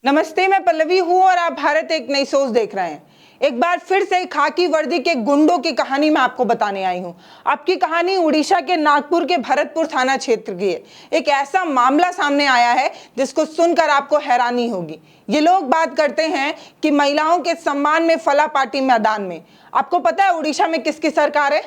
नमस्ते, मैं पल्लवी हूँ और आप भारत एक नई सोच देख रहे हैं। एक बार फिर से खाकी वर्दी के गुंडों की कहानी मैं आपको बताने आई हूँ। आपकी कहानी उड़ीसा के नागपुर के भरतपुर थाना क्षेत्र की है। एक ऐसा मामला सामने आया है जिसको सुनकर आपको हैरानी होगी। ये लोग बात करते हैं कि महिलाओं के सम्मान में फला पार्टी मैदान में। आपको पता है उड़ीसा में किसकी सरकार है?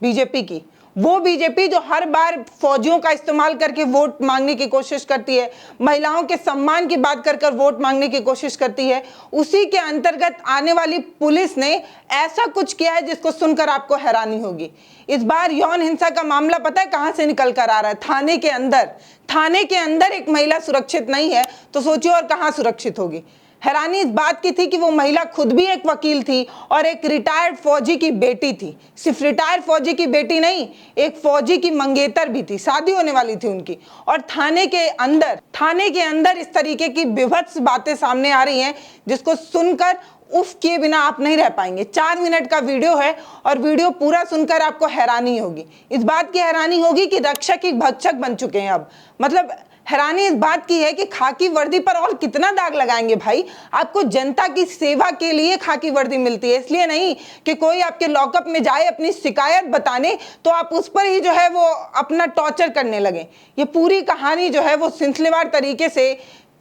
बीजेपी की। वो बीजेपी जो हर बार फौजियों का इस्तेमाल करके वोट मांगने की कोशिश करती है, महिलाओं के सम्मान की बात कर कर वोट मांगने की कोशिश करती है, उसी के अंतर्गत आने वाली पुलिस ने ऐसा कुछ किया है जिसको सुनकर आपको हैरानी होगी। इस बार यौन हिंसा का मामला पता है कहां से निकल कर आ रहा है? थाने के अंदर। थाने के अंदर एक महिला सुरक्षित नहीं है तो सोचिए और कहां सुरक्षित होगी। हैरानी इस बात की थी कि वो महिला खुद भी एक वकील थी और एक रिटायर्ड फौजी की बेटी थी। सिर्फ रिटायर्ड फौजी की बेटी नहीं, एक फौजी की मंगेतर भी थी, शादी होने वाली थी उनकी। और थाने के अंदर इस तरीके की विभत्स बातें सामने आ रही हैं जिसको सुनकर उफ किए बिना आप नहीं रह पाएंगे। 4 मिनट का वीडियो है और वीडियो पूरा सुनकर आपको हैरानी होगी। इस बात की हैरानी होगी कि रक्षक ही भक्षक बन चुके हैं अब। मतलब हैरानी इस बात की है कि खाकी वर्दी पर और कितना दाग लगाएंगे भाई। आपको जनता की सेवा के लिए खाकी वर्दी मिलती है, इसलिए नहीं कि कोई आपके लॉकअप में जाए अपनी शिकायत बताने तो आप उस पर ही जो है वो अपना टॉर्चर करने लगे। ये पूरी कहानी जो है वो सिलसिलेवार तरीके से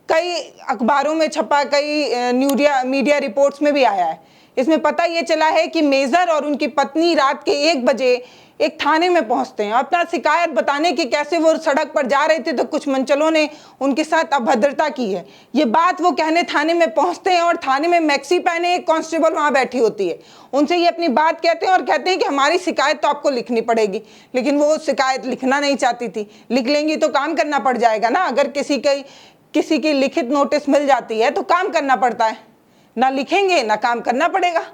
कई अखबारों में छपा, कई मीडिया रिपोर्ट्स में भी आया है। इसमें पता ये चला है कि मेजर और उनकी पत्नी रात के 1 बजे एक थाने में पहुंचते हैं अपना शिकायत बताने की। कैसे वो सड़क पर जा रहे थे तो कुछ मनचलों ने उनके साथ अभद्रता की है। ये बात वो कहने थाने में पहुंचते हैं और थाने में मैक्सी पहने एक कांस्टेबल वहां बैठी होती है। उनसे ये अपनी बात कहते हैं और कहते हैं कि हमारी शिकायत तो आपको लिखनी पड़ेगी। लेकिन वो शिकायत लिखना नहीं चाहती थी। लिख लेंगी तो काम करना पड़ जाएगा ना। अगर किसी की लिखित नोटिस मिल जाती है तो काम करना पड़ता है, ना लिखेंगे ना काम करना पड़ेगा।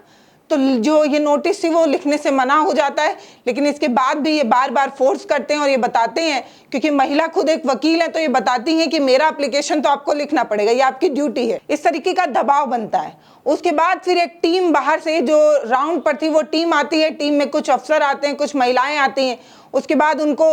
तो जो ये नोटिस थी वो लिखने से मना हो जाता है। लेकिन इसके बाद भी ये बार बार फोर्स करते हैं और ये बताते हैं, क्योंकि महिला खुद एक वकील है तो ये बताती हैं कि मेरा एप्लीकेशन तो आपको लिखना पड़ेगा, ये आपकी ड्यूटी है। इस तरीके का दबाव बनता है। उसके बाद फिर एक टीम बाहर से जो राउंड पर थी वो टीम आती है। टीम में कुछ अफसर आते हैं, कुछ महिलाएं आती हैं। उसके बाद उनको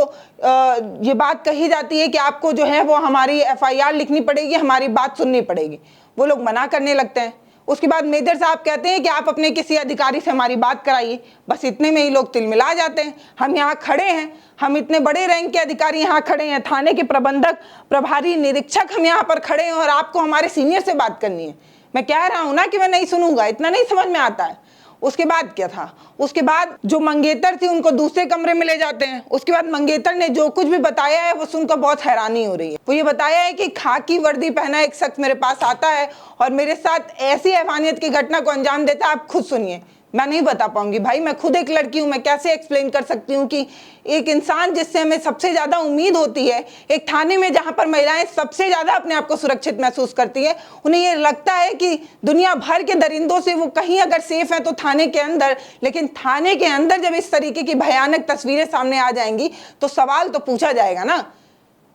ये बात कही जाती है कि आपको जो है वो हमारी FIR लिखनी पड़ेगी, हमारी बात सुननी पड़ेगी। वो लोग मना करने लगते हैं। उसके बाद मेजर साहब कहते हैं कि आप अपने किसी अधिकारी से हमारी बात कराइए। बस इतने में ही लोग तिलमिला जाते हैं। हम यहाँ खड़े हैं, हम इतने बड़े रैंक के अधिकारी यहाँ खड़े हैं, थाने के प्रबंधक, प्रभारी, निरीक्षक हम यहाँ पर खड़े हैं और आपको हमारे सीनियर से बात करनी है। मैं कह रहा हूँ ना कि मैं नहीं सुनूंगा, इतना नहीं समझ में आता है। उसके बाद क्या था? उसके बाद जो मंगेतर थी उनको दूसरे कमरे में ले जाते हैं। उसके बाद मंगेतर ने जो कुछ भी बताया है वो सुनकर बहुत हैरानी हो रही है। वो ये बताया है कि खाकी वर्दी पहना एक शख्स मेरे पास आता है और मेरे साथ ऐसी हैवानियत की घटना को अंजाम देता है। आप खुद सुनिए। मैं नहीं बता पाऊंगी भाई, मैं खुद एक लड़की हूं। मैं कैसे एक्सप्लेन कर सकती हूँ कि एक इंसान जिससे हमें सबसे ज्यादा उम्मीद होती है, एक थाने में जहां पर महिलाएं सबसे ज्यादा अपने आप को सुरक्षित महसूस करती है, उन्हें ये लगता है कि दुनिया भर के दरिंदों से वो कहीं अगर सेफ है तो थाने के अंदर। लेकिन थाने के अंदर जब इस तरीके की भयानक तस्वीरें सामने आ जाएंगी तो सवाल तो पूछा जाएगा ना।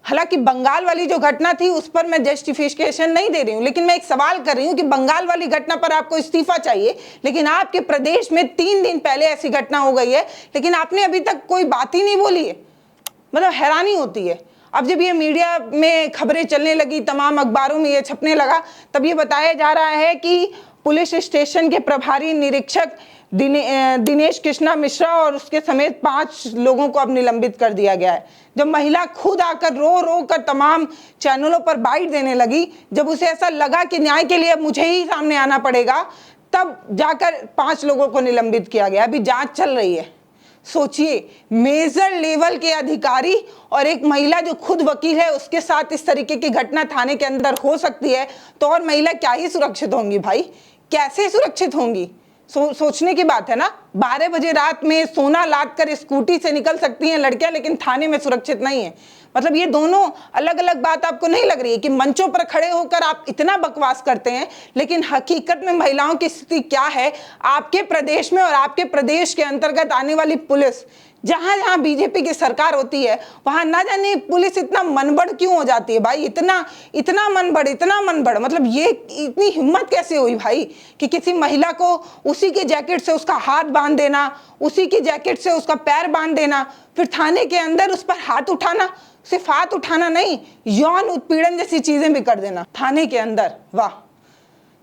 हालांकि बंगाल वाली जो घटना थी उस पर मैं जस्टिफिकेशन नहीं दे रही हूं, लेकिन मैं एक सवाल कर रही हूं कि बंगाल वाली घटना पर आपको इस्तीफा चाहिए, लेकिन आपके प्रदेश में 3 दिन पहले ऐसी घटना हो गई है लेकिन आपने अभी तक कोई बात ही नहीं बोली है। मतलब हैरानी होती है। अब जब ये मीडिया में खबरें चलने लगी, तमाम अखबारों में ये छपने लगा, तब ये बताया जा रहा है कि पुलिस स्टेशन के प्रभारी निरीक्षक दिनेश कृष्णा मिश्रा और उसके समेत 5 लोगों को अब निलंबित कर दिया गया है। जब महिला खुद आकर रो रो कर तमाम चैनलों पर बाइट देने लगी, जब उसे ऐसा लगा कि न्याय के लिए मुझे ही सामने आना पड़ेगा, तब जाकर 5 लोगों को निलंबित किया गया। अभी जांच चल रही है। सोचिए, मेजर लेवल के अधिकारी और एक महिला जो खुद वकील है उसके साथ इस तरीके की घटना थाने के अंदर हो सकती है तो और महिला क्या ही सुरक्षित होंगी भाई? कैसे सुरक्षित होंगी? सोचने की बात है ना। 12 बजे रात में सोना लाद कर स्कूटी से निकल सकती हैं लड़कियां, लेकिन थाने में सुरक्षित नहीं है। मतलब ये दोनों अलग अलग बात आपको नहीं लग रही है कि मंचों पर खड़े होकर आप इतना बकवास करते हैं, लेकिन हकीकत में महिलाओं की स्थिति क्या है आपके प्रदेश में और आपके प्रदेश के अंतर्गत आने वाली पुलिस, जहां जहां बीजेपी की सरकार होती है वहां ना जाने पुलिस इतना मनबड़ क्यों हो जाती है भाई? इतना मनबड़ मतलब ये इतनी हिम्मत कैसे हुई भाई कि किसी महिला को उसी की जैकेट से उसका हाथ बांध देना, उसी की जैकेट से उसका पैर बांध देना, फिर थाने के अंदर उस पर हाथ उठाना। सिर्फ हाथ उठाना नहीं, यौन उत्पीड़न जैसी चीजें भी कर देना थाने के अंदर। वाह,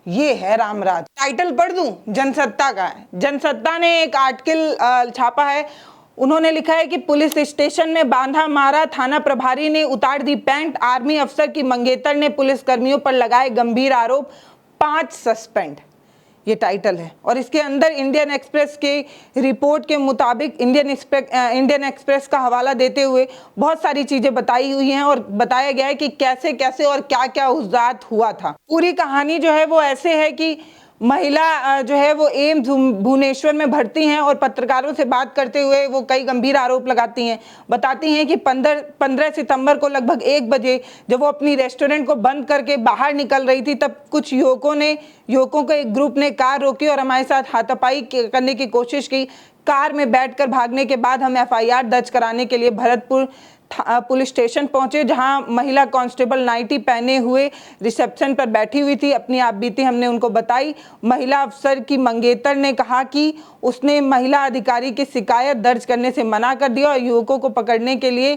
ये है रामराज। टाइटल पढ़ दूं, जनसत्ता का है। जनसत्ता ने एक आर्टिकल छापा है। उन्होंने लिखा है कि पुलिस स्टेशन में बांधा मारा, थाना प्रभारी ने उतार दी पैंट, आर्मी अफसर की मंगेतर ने पुलिस कर्मियों पर लगाए गंभीर आरोप, 5 सस्पेंड। ये टाइटल है। और इसके अंदर इंडियन एक्सप्रेस के रिपोर्ट के मुताबिक इंडियन एक्सप्रेस का हवाला देते हुए बहुत सारी चीजें बताई हुई हैं और बताया गया है कि कैसे कैसे और क्या क्या उस रात हुआ था। पूरी कहानी जो है वो ऐसे है कि महिला जो है वो एम्स भुवनेश्वर में भर्ती हैं और पत्रकारों से बात करते हुए वो कई गंभीर आरोप लगाती हैं। बताती हैं कि 15 सितंबर को लगभग 1 बजे जब वो अपनी रेस्टोरेंट को बंद करके बाहर निकल रही थी, तब कुछ युवकों के एक ग्रुप ने कार रोकी और हमारे साथ हाथापाई करने की कोशिश की। कार में बैठकर भागने के बाद हम FIR दर्ज कराने के लिए भरतपुर पुलिस स्टेशन पहुंचे, जहां महिला कांस्टेबल नाइटी पहने हुए रिसेप्शन पर बैठी हुई थी। अपनी आप बीती हमने उनको बताई। महिला अफसर की मंगेतर ने कहा कि उसने महिला अधिकारी की शिकायत दर्ज करने से मना कर दिया और युवकों को पकड़ने के लिए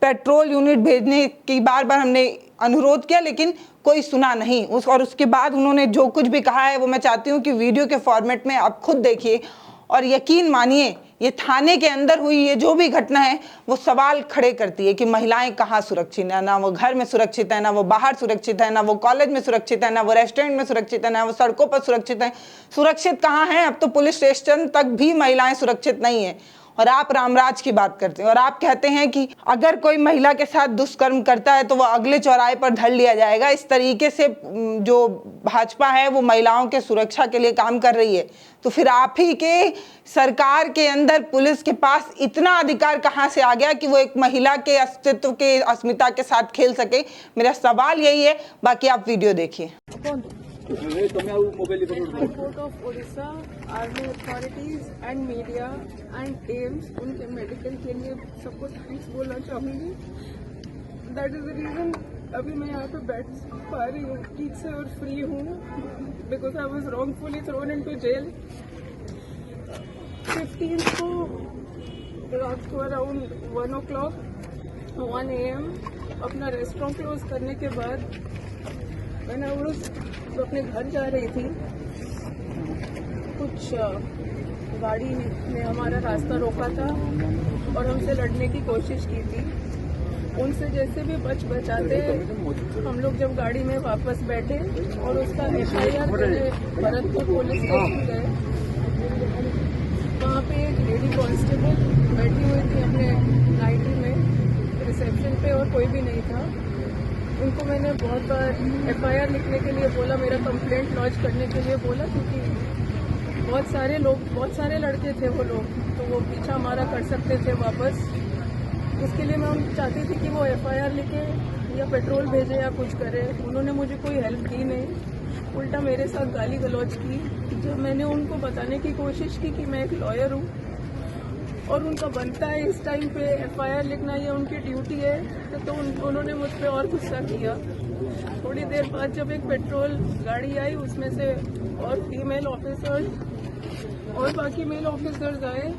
पेट्रोल यूनिट भेजने की बार हमने अनुरोध किया, लेकिन कोई सुना नहीं। और उसके बाद उन्होंने जो कुछ भी कहा है वो मैं चाहती हूँ कि वीडियो के फॉर्मेट में आप खुद देखिए और यकीन मानिए, ये थाने के अंदर हुई ये जो भी घटना है वो सवाल खड़े करती है कि महिलाएं कहाँ सुरक्षित है। ना वो घर में सुरक्षित है, ना वो बाहर सुरक्षित है, ना वो कॉलेज में सुरक्षित है, ना वो रेस्टोरेंट में सुरक्षित है, ना वो सड़कों पर सुरक्षित है। सुरक्षित कहाँ है? अब तो पुलिस स्टेशन तक भी महिलाएं सुरक्षित नहीं है। और आप रामराज की बात करते हैं और आप कहते हैं कि अगर कोई महिला के साथ दुष्कर्म करता है तो वो अगले चौराहे पर धर लिया जाएगा। इस तरीके से जो भाजपा है वो महिलाओं के सुरक्षा के लिए काम कर रही है, तो फिर आप ही के सरकार के अंदर पुलिस के पास इतना अधिकार कहां से आ गया कि वो एक महिला के अस्तित्व के अस्मिता के साथ खेल सके? मेरा सवाल यही है। बाकी आप वीडियो देखिए। High Court of Odisha, army authorities and media and AIIMS, उनके मेडिकल के लिए सबको थैंक्स बोलना चाहूँगी। दैट इज द रीजन अभी मैं यहाँ पे बैठ पा रही हूँ ठीक से और फ्री हूँ, because I was wrongfully thrown into jail. 15 को रात को अराउंड 1 AM अपना रेस्टोरेंट क्लोज करने के बाद मैंने अपने घर जा रही थी। कुछ गाड़ी ने हमारा रास्ता रोका था और हमसे लड़ने की कोशिश की थी। उनसे जैसे भी बचाते हम लोग जब गाड़ी में वापस बैठे और उसका FIR देने भरतपुर पुलिस स्टेशन गए, वहाँ पे एक लेडी कांस्टेबल बैठी हुई थी अपने नाइटी में रिसेप्शन पे और कोई भी नहीं था। उनको मैंने बहुत बार FIR लिखने के लिए बोला, मेरा कंप्लेंट लॉन्च करने के लिए बोला, क्योंकि बहुत सारे लड़के थे वो लोग, तो वो पीछा हमारा कर सकते थे वापस। उसके लिए मैं चाहती थी कि वो FIR लिखे या पेट्रोल भेजे या कुछ करे। उन्होंने मुझे कोई हेल्प की नहीं, उल्टा मेरे साथ गाली गलौज की। जब मैंने उनको बताने की कोशिश की कि मैं एक लॉयर हूँ और उनका बनता है इस टाइम पे FIR लिखना, ये उनकी ड्यूटी है, तो उन्होंने मुझ पर और गुस्सा किया। थोड़ी देर बाद जब एक पेट्रोल गाड़ी आई, उसमें से और फीमेल ऑफिसर्स और बाकी मेल ऑफिसर्स आए।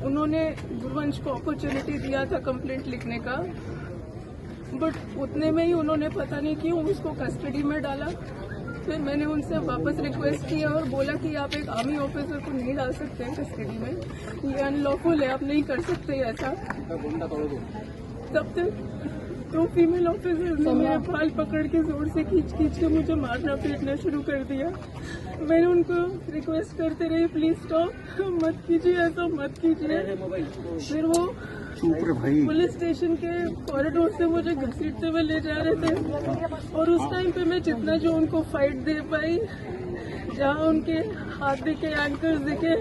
उन्होंने गुरवंश को अपॉर्चुनिटी दिया था कंप्लेंट लिखने का, बट उतने में ही उन्होंने पता नहीं क्यों उसको कस्टडी में डाला। फिर मैंने उनसे वापस रिक्वेस्ट किया और बोला कि आप एक आर्मी ऑफिसर को नहीं डाल सकते हैं कस्टडी में, ये अनलॉफुल है, आप नहीं कर सकते ऐसा। तब तक तो फीमेल ऑफिसर ने मेरे बाल पकड़ के जोर से खींच के मुझे मारना पीटना शुरू कर दिया। मैंने उनको रिक्वेस्ट करते रही, प्लीज स्टॉप, मत कीजिए ऐसा, मत कीजिए। फिर वो पुलिस स्टेशन के कॉरिडोर से मुझे घसीटते हुए ले जा रहे थे और उस टाइम पे मैं जितना जो उनको फाइट दे पाई, जहाँ उनके हाथ दिखे, एंकर्स दिखे,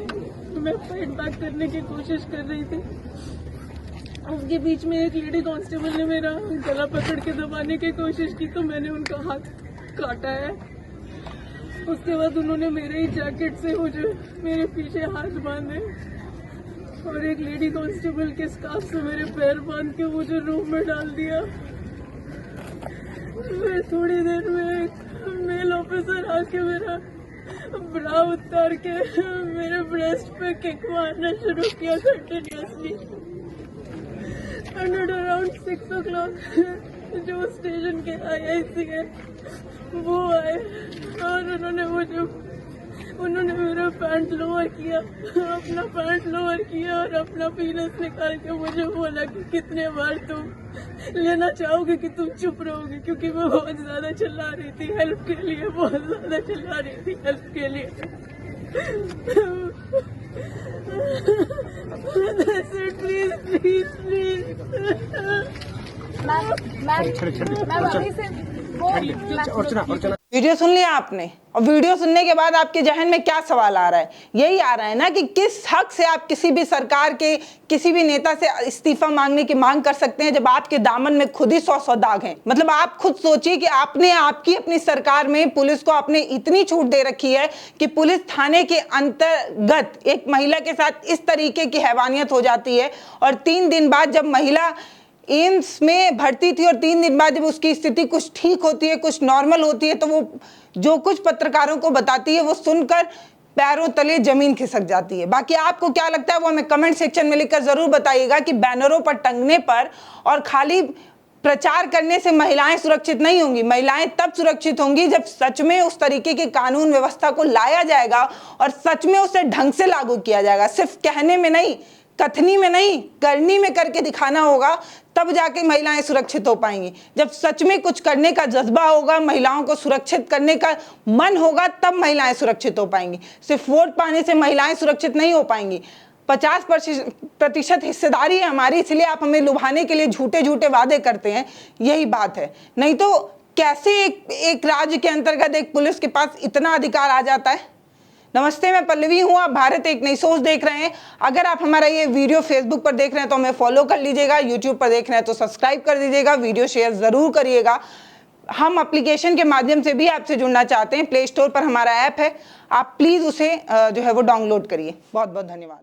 मैं फाइट बैक करने की कोशिश कर रही थी। उसके बीच में एक लेडी कांस्टेबल ने मेरा गला पकड़ के दबाने की कोशिश की, तो मैंने उनका हाथ काटा है। उसके बाद उन्होंने मेरे ही जैकेट से मुझे मेरे पीछे हाथ बांधे और एक लेडी कांस्टेबल के स्कार्फ से मेरे पैर बांध के मुझे रूम में डाल दिया। फिर थोड़ी देर में एक मेल ऑफिसर आके मेरा ब्रा उतार के मेरे ब्रेस्ट पे किक मारना शुरू किया continuously. And at around 6 o'clock जो स्टेशन के IIC है वो आए और उन्होंने मेरा पैंट लोअर किया, अपना पैंट लोअर किया और अपना पीनस निकाल के मुझे बोला कि कितने बार तुम लेना चाहोगे कि तुम चुप रहोगे, क्योंकि मैं बहुत ज्यादा चिल्ला रही थी हेल्प के लिए, बहुत ज्यादा चिल्ला रही थी हेल्प के लिए। प्लीज प्लीज प्लीज वीडियो सुन लिया आपने, और वीडियो सुनने के बाद आपके जहन में क्या सवाल आ रहा है? यही आ रहा है ना कि किस हक से आप किसी भी सरकार के किसी भी नेता से इस्तीफा मांगने की मांग कर सकते हैं जब आपके दामन में खुद ही 100 दाग हैं। मतलब आप खुद सोचिए कि आपने आपकी अपनी सरकार में पुलिस को आपने इतनी छूट दे रखी है कि पुलिस थाने के अंतर्गत एक महिला के साथ इस तरीके की हैवानियत हो जाती है, और 3 दिन बाद जब महिला एम्स में भर्ती थी और 3 दिन बाद जब उसकी स्थिति कुछ ठीक होती है, कुछ नॉर्मल होती है, तो वो जो कुछ पत्रकारों को बताती है वो सुनकर पैरों तले जमीन खिसक जाती है। बाकी आपको क्या लगता है वो हमें कमेंट सेक्शन में लिखकर जरूर बताइएगा कि बैनरों पर टंगने पर और खाली प्रचार करने से महिलाएं सुरक्षित नहीं होंगी। महिलाएं तब सुरक्षित होंगी जब सच में उस तरीके की कानून व्यवस्था को लाया जाएगा और सच में उसे ढंग से लागू किया जाएगा। सिर्फ कहने में नहीं, कथनी में नहीं, करनी में करके दिखाना होगा, तब जाके महिलाएं सुरक्षित हो पाएंगी। जब सच में कुछ करने का जज्बा होगा, महिलाओं को सुरक्षित करने का मन होगा, तब महिलाएं सुरक्षित हो पाएंगी। सिर्फ वोट पाने से महिलाएं सुरक्षित नहीं हो पाएंगी। 50% हिस्सेदारी है हमारी, इसलिए आप हमें लुभाने के लिए झूठे झूठे वादे करते हैं, यही बात है। नहीं तो कैसे एक राज्य के अंतर्गत एक पुलिस के पास इतना अधिकार आ जाता है। नमस्ते, मैं पल्लवी हूँ, आप भारत एक नई सोच देख रहे हैं। अगर आप हमारा ये वीडियो फेसबुक पर देख रहे हैं तो हमें फॉलो कर लीजिएगा, यूट्यूब पर देख रहे हैं तो सब्सक्राइब कर दीजिएगा, वीडियो शेयर ज़रूर करिएगा। हम एप्लीकेशन के माध्यम से भी आपसे जुड़ना चाहते हैं, प्ले स्टोर पर हमारा ऐप है, आप प्लीज़ उसे जो है वो डाउनलोड करिए। बहुत बहुत धन्यवाद।